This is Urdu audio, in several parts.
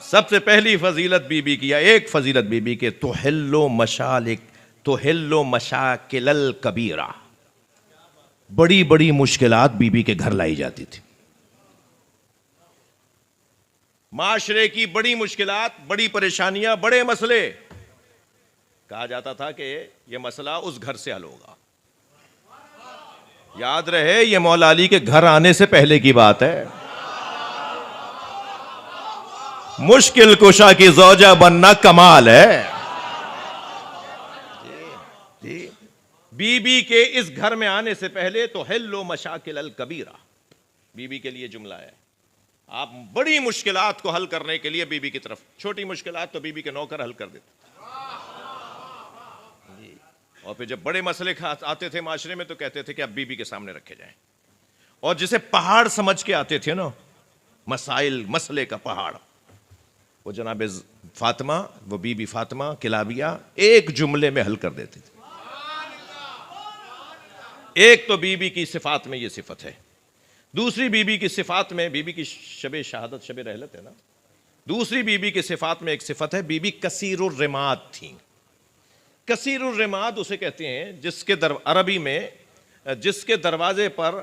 سب سے پہلی فضیلت بی بی کی، یا ایک فضیلت بی بی کے، تحل مشاکل الکبیرہ، بڑی بڑی مشکلات بی بی کے گھر لائی جاتی تھی. معاشرے کی بڑی مشکلات، بڑی پریشانیاں، بڑے مسئلے، کہا جاتا تھا کہ یہ مسئلہ اس گھر سے حل ہوگا. یاد رہے یہ مولا علی کے گھر آنے سے پہلے کی بات ہے. مشکل کشا کی زوجہ بننا کمال ہے. بی بی کے اس گھر میں آنے سے پہلے تو حلو مشاکل الکبیرہ، بی بی کے لیے جملہ ہے. آپ بڑی مشکلات کو حل کرنے کے لیے بی بی کی طرف، چھوٹی مشکلات تو بی بی کے نوکر حل کر دیتے. اور پھر جب بڑے مسئلے آتے تھے معاشرے میں تو کہتے تھے کہ اب بی بی کے سامنے رکھے جائیں. اور جسے پہاڑ سمجھ کے آتے تھے نا، مسائل، مسئلے کا پہاڑ، وہ جناب فاطمہ، وہ بی بی فاطمہ کلابیہ ایک جملے میں حل کر دیتے تھے. ایک تو بی بی کی صفات میں یہ صفت ہے. دوسری بی بی کی صفات میں، بی بی کی شب شہادت، شب رحلت ہے نا، دوسری بی بی کی صفات میں ایک صفت ہے، بی بی کثیر الرماد تھیں. کثیر الرماد اسے کہتے ہیں جس کے عربی میں جس کے دروازے پر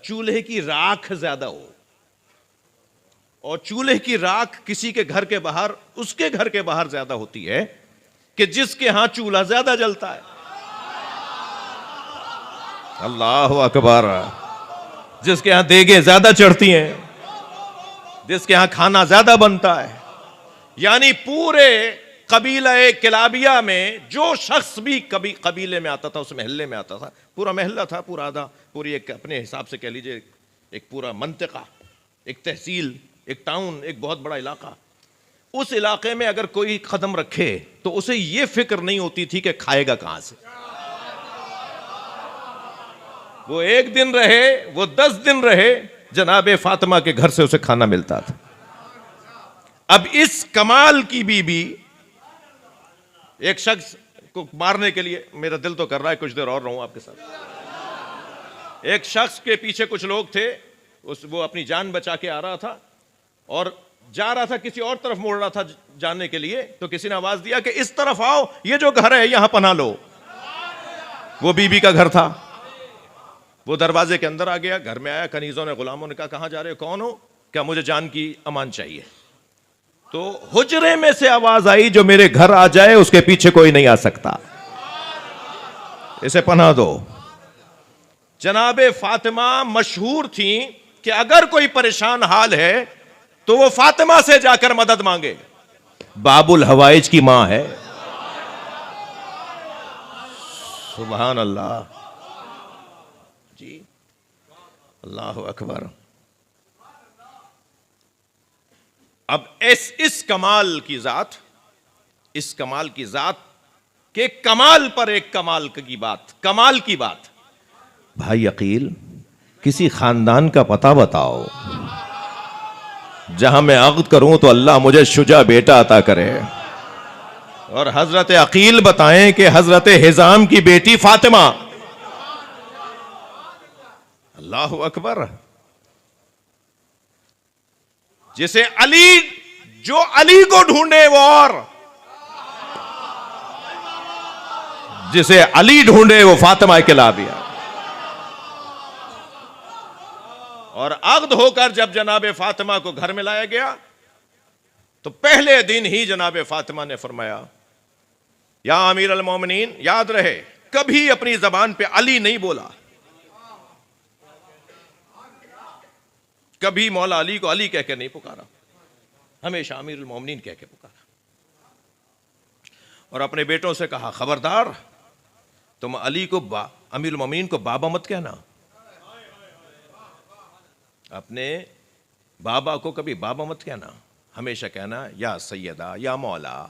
چولہے کی راکھ زیادہ ہو. اور چولہے کی راکھ کسی کے گھر کے باہر، اس کے گھر کے باہر زیادہ ہوتی ہے کہ جس کے ہاں چولہا زیادہ جلتا ہے. اللہ اکبر. جس کے ہاں دیگیں زیادہ چڑھتی ہیں، جس کے ہاں کھانا زیادہ بنتا ہے. یعنی پورے قبیلہ کلابیہ میں جو شخص بھی کبھی قبیلے میں آتا تھا، اس محلے میں آتا تھا، پورا محلہ تھا، پورا آدھا، پوری ایک اپنے حساب سے کہہ لیجئے ایک پورا منطقہ، ایک تحصیل، ایک ٹاؤن، ایک بہت بڑا علاقہ. اس علاقے میں اگر کوئی قدم رکھے تو اسے یہ فکر نہیں ہوتی تھی کہ کھائے گا کہاں سے. وہ 1 دن رہے، وہ 10 دن رہے، جناب فاطمہ کے گھر سے اسے کھانا ملتا تھا. اب اس کمال کی بی بی ایک شخص کو مارنے کے لیے، میرا دل تو کر رہا ہے کچھ دیر اور رہوں آپ کے ساتھ. ایک شخص کے پیچھے کچھ لوگ تھے، وہ اپنی جان بچا کے آ رہا تھا اور جا رہا تھا، کسی اور طرف موڑ رہا تھا جانے کے لیے، تو کسی نے آواز دیا کہ اس طرف آؤ، یہ جو گھر ہے یہاں پناہ لو. وہ بی بی کا گھر تھا. وہ دروازے کے اندر آ گیا، گھر میں آیا، کنیزوں نے، غلاموں نے کہا کہاں جا رہے ہو، کون ہو، کیا مجھے جان کی امان چاہیے. تو حجرے میں سے آواز آئی جو میرے گھر آ جائے اس کے پیچھے کوئی نہیں آ سکتا، اسے پناہ دو. جناب فاطمہ مشہور تھیں کہ اگر کوئی پریشان حال ہے تو وہ فاطمہ سے جا کر مدد مانگے. باب الحوائج کی ماں ہے. سبحان اللہ. جی اللہ اکبر. اب اس کمال کی ذات، اس کمال کی ذات کے کمال پر ایک کمال کی بات، کمال کی بات. بھائی عقیل، کسی خاندان کا پتہ بتاؤ جہاں میں عقد کروں تو اللہ مجھے شجاع بیٹا عطا کرے. اور حضرت عقیل بتائیں کہ حضرت حزام کی بیٹی فاطمہ. اللہ اکبر. جسے علی، جو علی کو ڈھونڈے وہ اور، جسے علی ڈھونڈے وہ فاطمہ کلابیہ. اور عقد ہو کر جب جناب فاطمہ کو گھر میں لایا گیا تو پہلے دن ہی جناب فاطمہ نے فرمایا، یا امیر المومنین، یاد رہے کبھی اپنی زبان پہ علی نہیں بولا، کبھی مولا علی کو علی کہہ کے نہیں پکارا، ہمیشہ امیر المومنین کہہ کے پکارا. اور اپنے بیٹوں سے کہا خبردار، تم علی کو امیر المومنین کو بابا مت کہنا، اپنے بابا کو کبھی بابا مت کہنا، ہمیشہ کہنا یا سیدہ، یا مولا،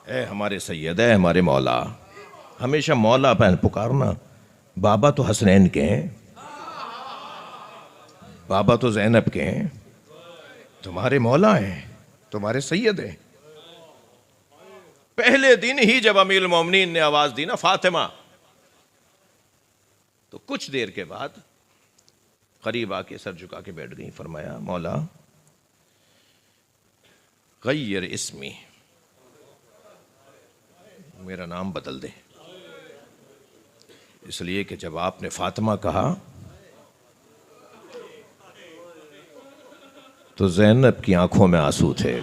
اے ہمارے سید، اے ہمارے مولا. ہمیشہ مولا پہن پکارنا. بابا تو حسنین کے ہیں، بابا تو زینب کے ہیں، تمہارے مولا ہیں، تمہارے سید ہیں. پہلے دن ہی جب امیر المومنین نے آواز دی نا فاطمہ، تو کچھ دیر کے بعد قریب آ کے سر جھکا کے بیٹھ گئی. فرمایا مولا غیر اسمی، میرا نام بدل دے. اس لیے کہ جب آپ نے فاطمہ کہا تو زینب کی آنکھوں میں آنسو تھے.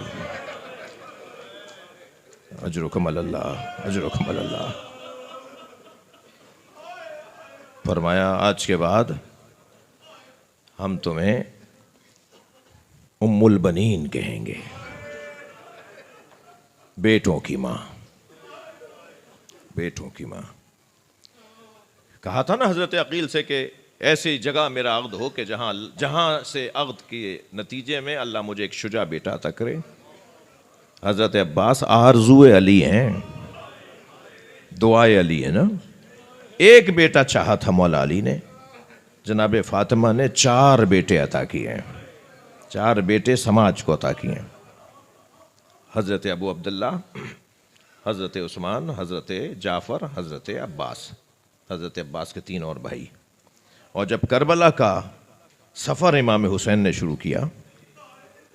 اجرکم اللہ، اجرکم اللہ. فرمایا آج کے بعد ہم تمہیں ام البنین کہیں گے، بیٹوں کی ماں، بیٹوں کی ماں. کہا تھا نا حضرت عقیل سے کہ ایسی جگہ میرا عقد ہو کہ جہاں سے عقد کے نتیجے میں اللہ مجھے ایک شجاع بیٹا عطا کرے. حضرت عباس آرزو علی ہیں، دعائے علی ہے نا. ایک بیٹا چاہا تھا مولا علی نے، جناب فاطمہ نے 4 بیٹے عطا کیے ہیں، 4 بیٹے سماج کو عطا کیے ہیں. حضرت ابو عبداللہ، حضرت عثمان، حضرت جعفر، حضرت عباس. حضرت عباس کے 3 اور بھائی. اور جب کربلا کا سفر امام حسین نے شروع کیا،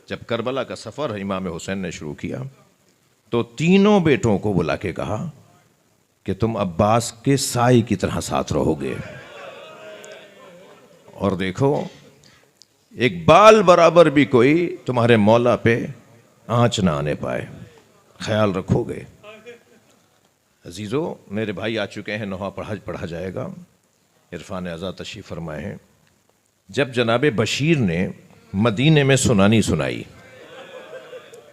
جب کربلا کا سفر امام حسین نے شروع کیا تو تینوں بیٹوں کو بلا کے کہا کہ تم عباس کے سائے کی طرح ساتھ رہو گے، اور دیکھو ایک بال برابر بھی کوئی تمہارے مولا پہ آنچ نہ آنے پائے، خیال رکھو گے. عزیزو، میرے بھائی آ چکے ہیں، نوحہ پڑھا جائے گا. عرفان اعضا تشریف فرمائے ہیں. جب جناب بشیر نے مدینے میں سنانی سنائی،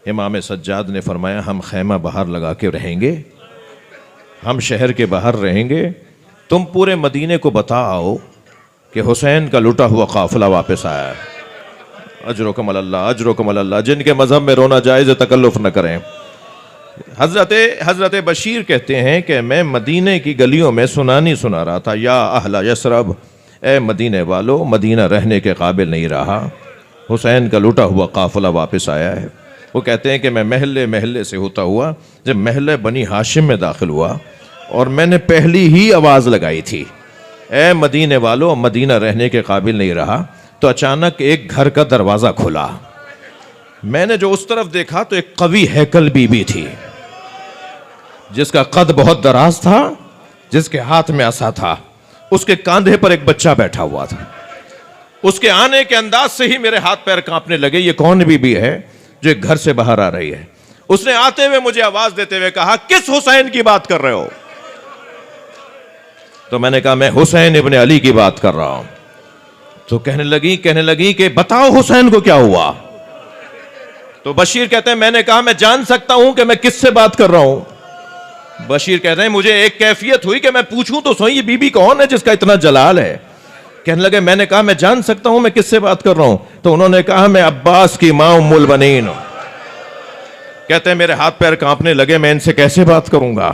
امام سجاد نے فرمایا ہم خیمہ باہر لگا کے رہیں گے، ہم شہر کے باہر رہیں گے، تم پورے مدینے کو بتاؤ کہ حسین کا لٹا ہوا قافلہ واپس آیا ہے. اجرکم اللہ، اجرکم اللہ. جن کے مذہب میں رونا جائز ہے تکلف نہ کریں. حضرت بشیر کہتے ہیں کہ میں مدینے کی گلیوں میں سنانی سنا رہا تھا، یا اہل یثرب، اے مدینے والو، مدینہ رہنے کے قابل نہیں رہا، حسین کا لٹا ہوا قافلہ واپس آیا ہے. وہ کہتے ہیں کہ میں محلے محلے سے ہوتا ہوا جب محلے بنی ہاشم میں داخل ہوا اور میں نے پہلی ہی آواز لگائی تھی، اے مدینے والو، مدینہ رہنے کے قابل نہیں رہا، تو اچانک ایک گھر کا دروازہ کھلا. میں نے جو اس طرف دیکھا تو ایک قوی ہیکل بی بی تھی، جس کا قد بہت دراز تھا، جس کے ہاتھ میں عصا تھا، اس کے کاندھے پر ایک بچہ بیٹھا ہوا تھا. اس کے آنے کے انداز سے ہی میرے ہاتھ پیر کانپنے لگے. یہ کون بی بی ہے جو ایک گھر سے باہر آ رہی ہے؟ اس نے آتے ہوئے مجھے آواز دیتے ہوئے کہا کس حسین کی بات کر رہے ہو؟ تو میں نے کہا میں حسین ابن علی کی بات کر رہا ہوں. تو کہنے لگی کہ بتاؤ حسین کو کیا ہوا؟ تو بشیر کہتے ہیں میں نے کہا میں جان سکتا ہوں کہ میں کس سے بات کر رہا ہوں. بشیر کہتے ہیں مجھے ایک کیفیت ہوئی کہ میں پوچھوں تو سوئی یہ بی بی کون ہے جس کا اتنا جلال ہے. کہنے لگے میں نے کہا میں جان سکتا ہوں میں کس سے بات کر رہا ہوں؟ تو انہوں نے کہا میں عباس کی ماں ام البنین ہوں. کہتے ہیں میرے ہاتھ پیر کانپنے لگے، میں ان سے کیسے بات کروں گا؟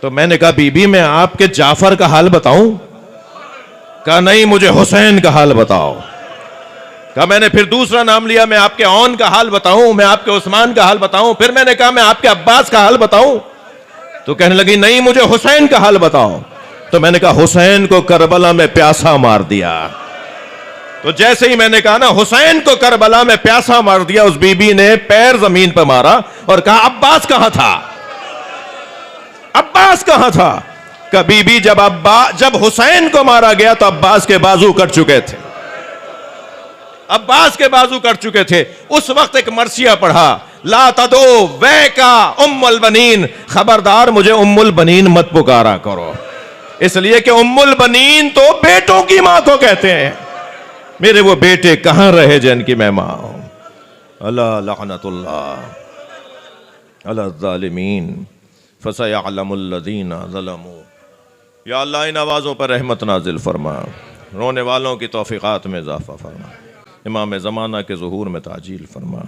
تو میں نے کہا بی بی میں آپ کے جعفر کا حال بتاؤں؟ کہا نہیں، مجھے حسین کا حال بتاؤ. کہا میں نے پھر دوسرا نام لیا، میں آپ کے اون کا حال بتاؤں، میں آپ کے عثمان کا حال بتاؤں؟ پھر میں نے کہا میں آپ کے عباس کا حال بتاؤں؟ تو کہنے لگی نہیں، مجھے حسین کا حال بتاؤ. تو میں نے کہا حسین کو کربلا میں پیاسا مار دیا. تو جیسے ہی میں نے کہا نا حسین کو کربلا میں پیاسا مار دیا، اس بی بی نے پیر زمین پر مارا اور کہا عباس کہاں تھا؟ عباس کہاں تھا؟ کہ بی بی جب حسین کو مارا گیا تو عباس کے بازو کٹ چکے تھے، عباس کے بازو کٹ چکے تھے. اس وقت ایک مرثیہ پڑھا، لا تدو ویکا ام البنین، خبردار مجھے ام البنین مت پکارا کرو، اس لیے کہ ام البنین تو بیٹوں کی ماں کو کہتے ہیں. میرے وہ بیٹے کہاں رہے جن کی میں ماں ہوں؟ اللہ لعنت اللہ علی الظالمین فسیعلم الذین ظلموا. یا اللہ ان آوازوں پر رحمت نازل فرما، رونے والوں کی توفیقات میں اضافہ فرما، امام زمانہ کے ظہور میں تعجیل فرما.